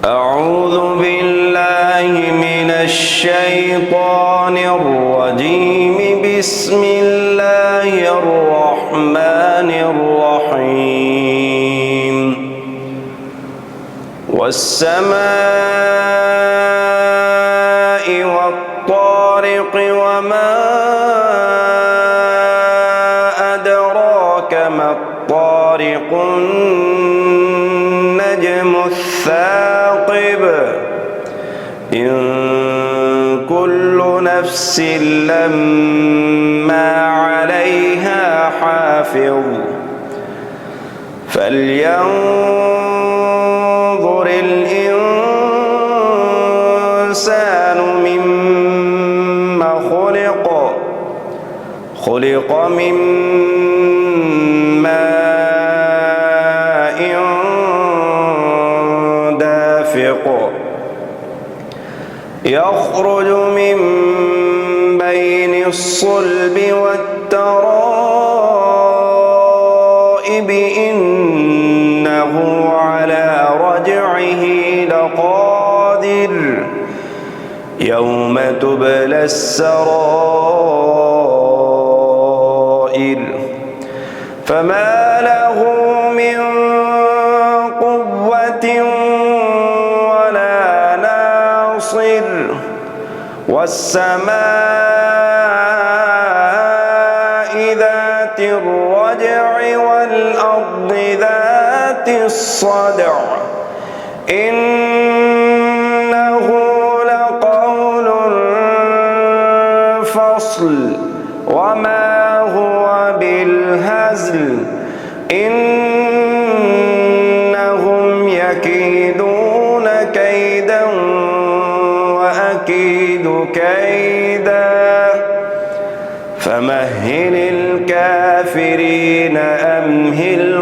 أعوذ بالله من الشيطان الرجيم. بسم الله الرحمن الرحيم. والسماء والطارق وما أدراك ما الطارق النجم الثاقب. إن كل نفس لما عليها حافظ فلينظر الإنسان مما خلق. خلق من ماء دافق يخرج من بين الصلب والترائب إنه على رجعه لقادر. يوم تبلى السرائر فما له من قوة ولا ناصر. والسماء ذات الرجع والأرض ذات الصدع إنه لقول فصل وما هو بالهزل. إنهم يكيدون كيدا وأكيد كيدا فمهل الكافرين أمهل